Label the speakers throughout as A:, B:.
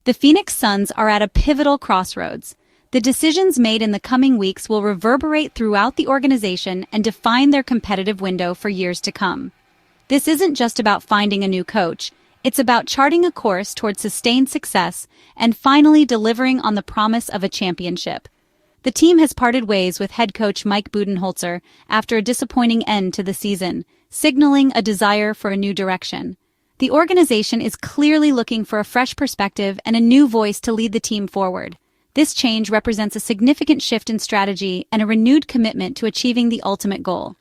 A: The Phoenix Suns are at a pivotal crossroads. The decisions made in the coming weeks will reverberate throughout the organization and define their competitive window for years to come. This isn't just about finding a new coach, it's about charting a course toward sustained success and finally delivering on the promise of a championship. The team has parted ways with head coach Mike Budenholzer after a disappointing end to the season, signaling a desire for a new direction. The organization is clearly looking for a fresh perspective and a new voice to lead the team forward. This change represents a significant shift in strategy and a renewed commitment to achieving the ultimate goal.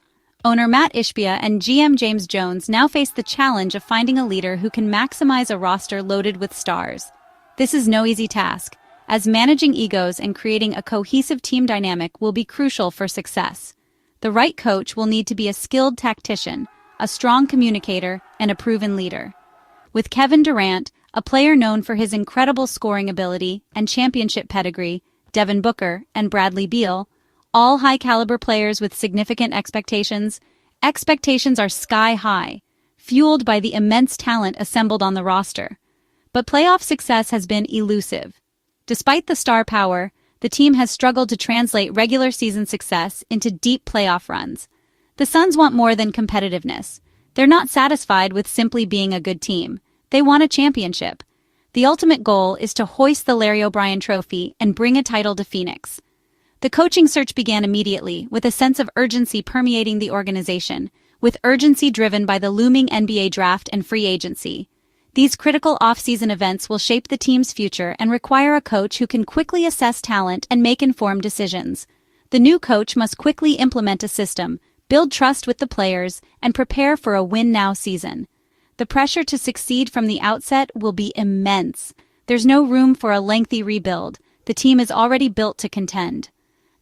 A: Owner Mat Ishbia and GM James Jones now face the challenge of finding a leader who can maximize a roster loaded with stars. This is no easy task, as managing egos and creating a cohesive team dynamic will be crucial for success. The right coach will need to be a skilled tactician, a strong communicator, and a proven leader. With Kevin Durant, a player known for his incredible scoring ability and championship pedigree, Devin Booker, and Bradley Beal, all high-caliber players with significant expectations, expectations are sky-high, fueled by the immense talent assembled on the roster. But playoff success has been elusive. Despite the star power, the team has struggled to translate regular season success into deep playoff runs. The Suns want more than competitiveness. They're not satisfied with simply being a good team. They want a championship. The ultimate goal is to hoist the Larry O'Brien Trophy and bring a title to Phoenix. The coaching search began immediately, with a sense of urgency permeating the organization, with urgency driven by the looming NBA draft and free agency. These critical off-season events will shape the team's future and require a coach who can quickly assess talent and make informed decisions. The new coach must quickly implement a system, build trust with the players, and prepare for a win-now season. The pressure to succeed from the outset will be immense. There's no room for a lengthy rebuild. The team is already built to contend.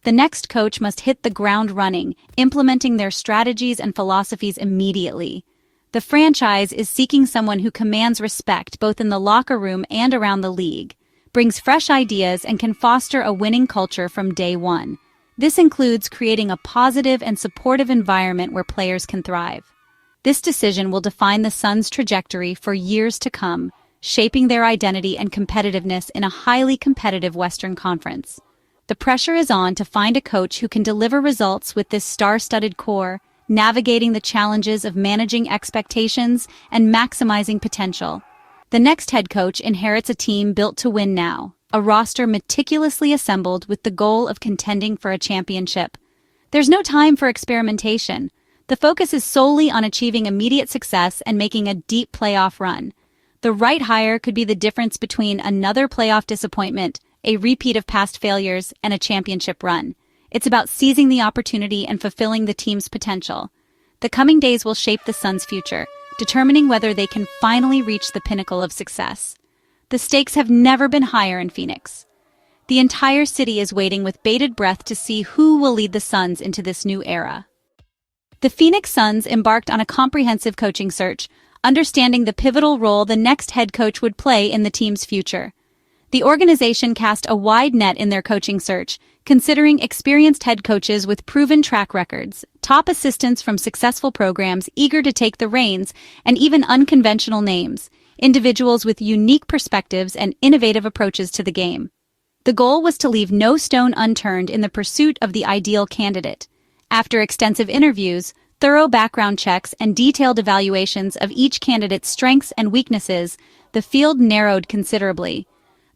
A: The next coach must hit the ground running, implementing their strategies and philosophies immediately. The franchise is seeking someone who commands respect both in the locker room and around the league, brings fresh ideas, and can foster a winning culture from day one. This includes creating a positive and supportive environment where players can thrive. This decision will define the Suns' trajectory for years to come, shaping their identity and competitiveness in a highly competitive Western Conference. The pressure is on to find a coach who can deliver results with this star-studded core, navigating the challenges of managing expectations and maximizing potential. The next head coach inherits a team built to win now, a roster meticulously assembled with the goal of contending for a championship. There's no time for experimentation. The focus is solely on achieving immediate success and making a deep playoff run. The right hire could be the difference between another playoff disappointment, a repeat of past failures, and a championship run. It's about seizing the opportunity and fulfilling the team's potential. The coming days will shape the Suns' future, determining whether they can finally reach the pinnacle of success. The stakes have never been higher in Phoenix. The entire city is waiting with bated breath to see who will lead the Suns into this new era. The Phoenix Suns embarked on a comprehensive coaching search, understanding the pivotal role the next head coach would play in the team's future. The organization cast a wide net in their coaching search, considering experienced head coaches with proven track records, top assistants from successful programs eager to take the reins, and even unconventional names, individuals with unique perspectives and innovative approaches to the game. The goal was to leave no stone unturned in the pursuit of the ideal candidate. After extensive interviews, thorough background checks, and detailed evaluations of each candidate's strengths and weaknesses, the field narrowed considerably.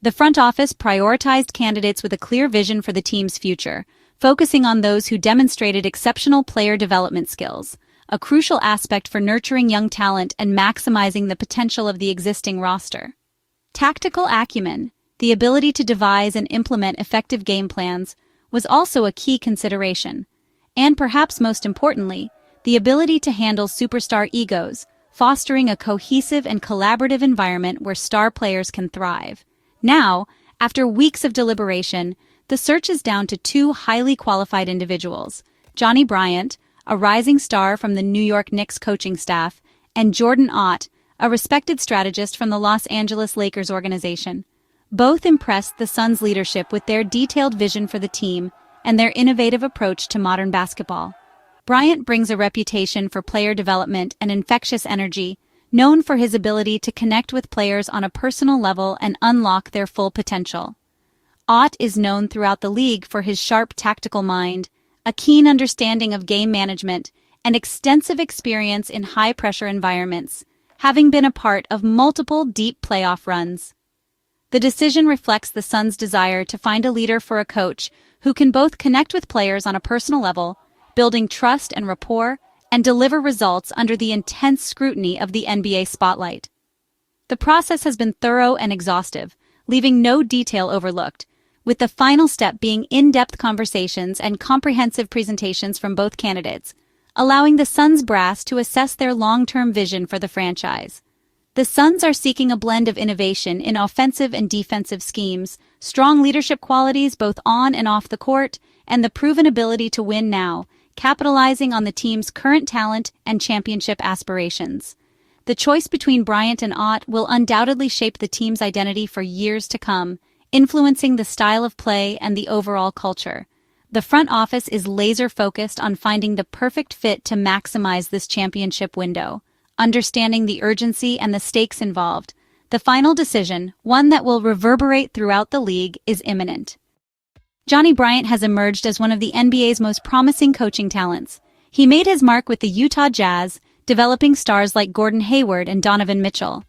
A: The front office prioritized candidates with a clear vision for the team's future, focusing on those who demonstrated exceptional player development skills, a crucial aspect for nurturing young talent and maximizing the potential of the existing roster. Tactical acumen, the ability to devise and implement effective game plans, was also a key consideration. And perhaps most importantly, the ability to handle superstar egos, fostering a cohesive and collaborative environment where star players can thrive. Now, after weeks of deliberation, the search is down to two highly qualified individuals, Johnnie Bryant, a rising star from the New York Knicks coaching staff, and Jordan Ott, a respected strategist from the Los Angeles Lakers organization. Both impressed the Suns' leadership with their detailed vision for the team and their innovative approach to modern basketball. Bryant brings a reputation for player development and infectious energy. known for his ability to connect with players on a personal level and unlock their full potential. Ott is known throughout the league for his sharp tactical mind, a keen understanding of game management, and extensive experience in high-pressure environments, having been a part of multiple deep playoff runs. The decision reflects the Suns' desire to find a leader for a coach who can both connect with players on a personal level, building trust and rapport, and deliver results under the intense scrutiny of the NBA spotlight. The process has been thorough and exhaustive, leaving no detail overlooked, with the final step being in-depth conversations and comprehensive presentations from both candidates, allowing the Suns brass to assess their long-term vision for the franchise. The Suns are seeking a blend of innovation in offensive and defensive schemes, strong leadership qualities both on and off the court, and the proven ability to win now, capitalizing on the team's current talent and championship aspirations. The choice between Bryant and Ott will undoubtedly shape the team's identity for years to come, influencing the style of play and the overall culture. The front office is laser-focused on finding the perfect fit to maximize this championship window. Understanding the urgency and the stakes involved, the final decision, one that will reverberate throughout the league, is imminent. Johnnie Bryant has emerged as one of the NBA's most promising coaching talents. He made his mark with the Utah Jazz, developing stars like Gordon Hayward and Donovan Mitchell.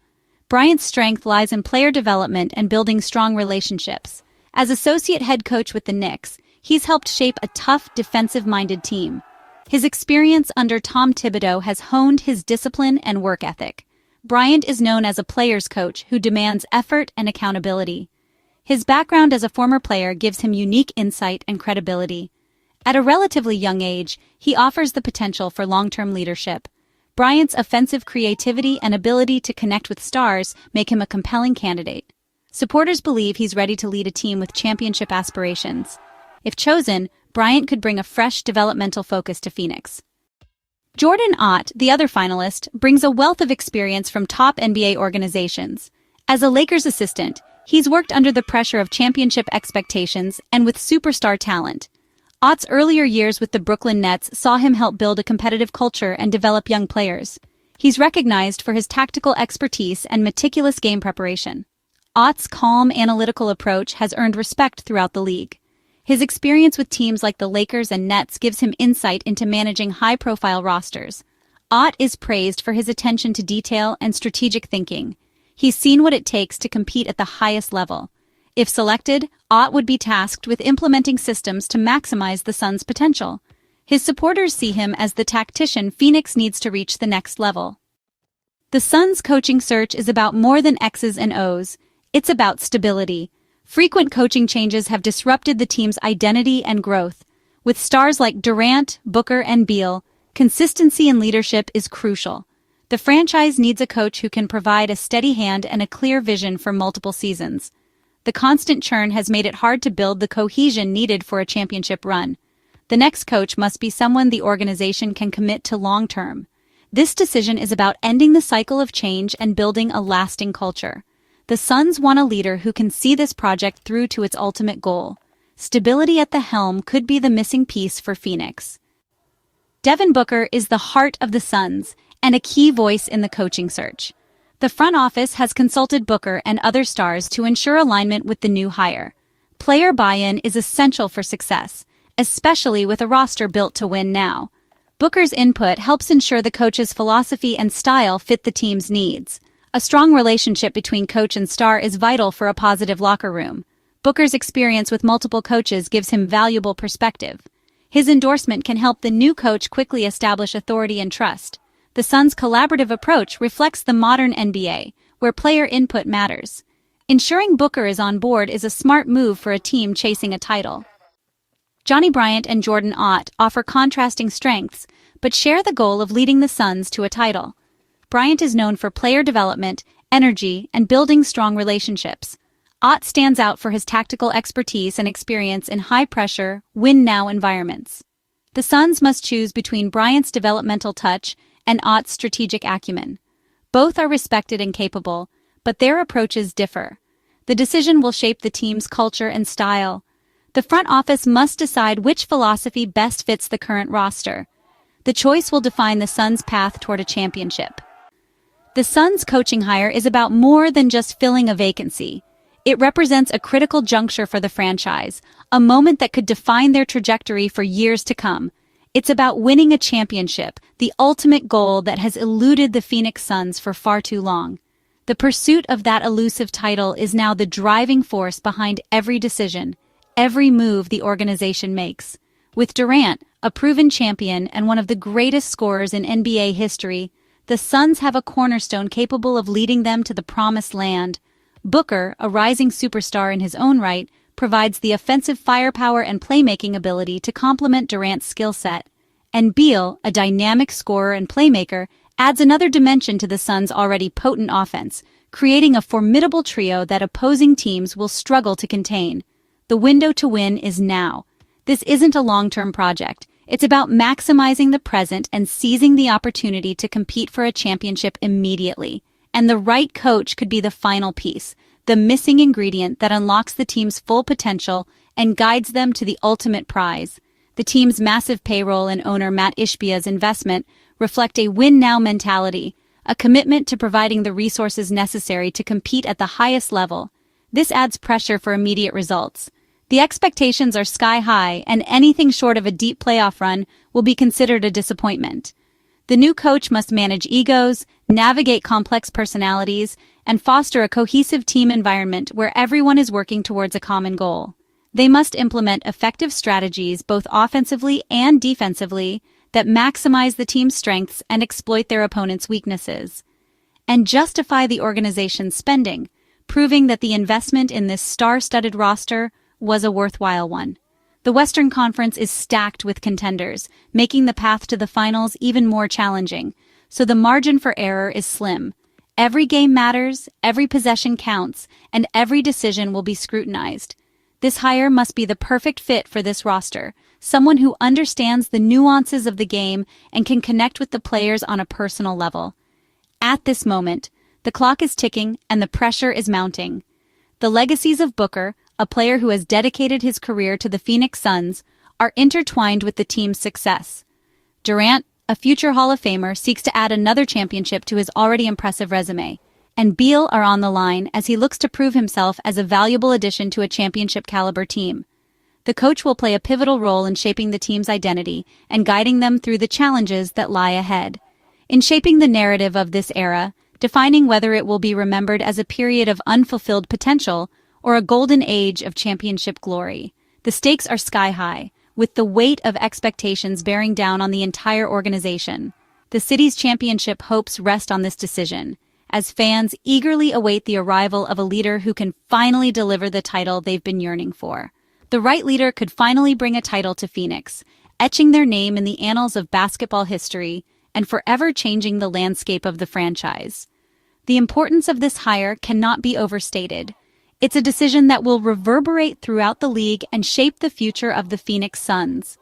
A: Bryant's strength lies in player development and building strong relationships. As associate head coach with the Knicks, he's helped shape a tough, defensive-minded team. His experience under Tom Thibodeau has honed his discipline and work ethic. Bryant is known as a player's coach who demands effort and accountability. His background as a former player gives him unique insight and credibility. At a relatively young age, he offers the potential for long-term leadership. Bryant's offensive creativity and ability to connect with stars make him a compelling candidate. Supporters believe he's ready to lead a team with championship aspirations. If chosen, Bryant could bring a fresh developmental focus to Phoenix. Jordan Ott, the other finalist, brings a wealth of experience from top NBA organizations. As a Lakers assistant, he's worked under the pressure of championship expectations and with superstar talent. Ott's earlier years with the Brooklyn Nets saw him help build a competitive culture and develop young players. He's recognized for his tactical expertise and meticulous game preparation. Ott's calm, analytical approach has earned respect throughout the league. His experience with teams like the Lakers and Nets gives him insight into managing high-profile rosters. Ott is praised for his attention to detail and strategic thinking. He's seen what it takes to compete at the highest level. If selected, Ott would be tasked with implementing systems to maximize the Suns' potential. His supporters see him as the tactician Phoenix needs to reach the next level. The Suns' coaching search is about more than X's and O's. It's about stability. Frequent coaching changes have disrupted the team's identity and growth. With stars like Durant, Booker, and Beal, consistency in leadership is crucial. The franchise needs a coach who can provide a steady hand and a clear vision for multiple seasons. The constant churn has made it hard to build the cohesion needed for a championship run. The next coach must be someone the organization can commit to long-term. This decision is about ending the cycle of change and building a lasting culture. The Suns want a leader who can see this project through to its ultimate goal. Stability at the helm could be the missing piece for Phoenix. Devin Booker is the heart of the Suns and a key voice in the coaching search. The front office has consulted Booker and other stars to ensure alignment with the new hire. Player buy-in is essential for success, especially with a roster built to win now. Booker's input helps ensure the coach's philosophy and style fit the team's needs. A strong relationship between coach and star is vital for a positive locker room. Booker's experience with multiple coaches gives him valuable perspective. His endorsement can help the new coach quickly establish authority and trust. The Suns' collaborative approach reflects the modern NBA, where player input matters. Ensuring Booker is on board is a smart move for a team chasing a title. Johnnie Bryant and Jordan Ott offer contrasting strengths, but share the goal of leading the Suns to a title. Bryant is known for player development, energy, and building strong relationships. Ott stands out for his tactical expertise and experience in high-pressure, win-now environments. The Suns must choose between Bryant's developmental touch and Ott's strategic acumen. Both are respected and capable, but their approaches differ. The decision will shape the team's culture and style. The front office must decide which philosophy best fits the current roster. The choice will define the Suns' path toward a championship. The Suns' coaching hire is about more than just filling a vacancy. It represents a critical juncture for the franchise, a moment that could define their trajectory for years to come. It's about winning a championship, the ultimate goal that has eluded the Phoenix Suns for far too long. The pursuit of that elusive title is now the driving force behind every decision, every move the organization makes. With Durant, a proven champion and one of the greatest scorers in NBA history, the Suns have a cornerstone capable of leading them to the promised land. Booker, a rising superstar in his own right, provides the offensive firepower and playmaking ability to complement Durant's skill set. And Beal, a dynamic scorer and playmaker, adds another dimension to the Suns' already potent offense, creating a formidable trio that opposing teams will struggle to contain. The window to win is now. This isn't a long-term project. It's about maximizing the present and seizing the opportunity to compete for a championship immediately. And the right coach could be the final piece, the missing ingredient that unlocks the team's full potential and guides them to the ultimate prize. The team's massive payroll and owner Mat Ishbia's investment reflect a win-now mentality, a commitment to providing the resources necessary to compete at the highest level. This adds pressure for immediate results. The expectations are sky-high, and anything short of a deep playoff run will be considered a disappointment. The new coach must manage egos, navigate complex personalities, and foster a cohesive team environment where everyone is working towards a common goal. They must implement effective strategies both offensively and defensively that maximize the team's strengths and exploit their opponent's weaknesses. And justify the organization's spending, proving that the investment in this star-studded roster was a worthwhile one. The Western Conference is stacked with contenders, making the path to the finals even more challenging, so the margin for error is slim. Every game matters, every possession counts, and every decision will be scrutinized. This hire must be the perfect fit for this roster, someone who understands the nuances of the game and can connect with the players on a personal level. At this moment, the clock is ticking and the pressure is mounting. The legacies of Booker, a player who has dedicated his career to the Phoenix Suns, are intertwined with the team's success. Durant, a future Hall of Famer, seeks to add another championship to his already impressive resume. And Beal are on the line as he looks to prove himself as a valuable addition to a championship-caliber team. The coach will play a pivotal role in shaping the team's identity and guiding them through the challenges that lie ahead. In shaping the narrative of this era, defining whether it will be remembered as a period of unfulfilled potential or a golden age of championship glory. The stakes are sky-high, with the weight of expectations bearing down on the entire organization. The city's championship hopes rest on this decision, as fans eagerly await the arrival of a leader who can finally deliver the title they've been yearning for. The right leader could finally bring a title to Phoenix, etching their name in the annals of basketball history and forever changing the landscape of the franchise. The importance of this hire cannot be overstated. It's a decision that will reverberate throughout the league and shape the future of the Phoenix Suns.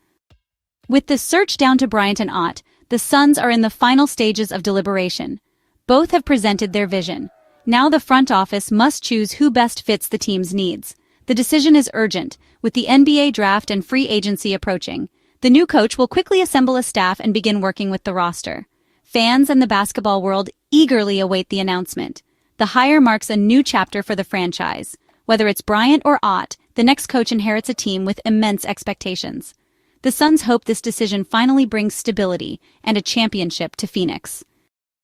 A: With the search down to Bryant and Ott, the Suns are in the final stages of deliberation. Both have presented their vision. Now the front office must choose who best fits the team's needs. The decision is urgent, with the NBA draft and free agency approaching. The new coach will quickly assemble a staff and begin working with the roster. Fans and the basketball world eagerly await the announcement. The hire marks a new chapter for the franchise. Whether it's Bryant or Ott, the next coach inherits a team with immense expectations. The Suns hope this decision finally brings stability and a championship to Phoenix.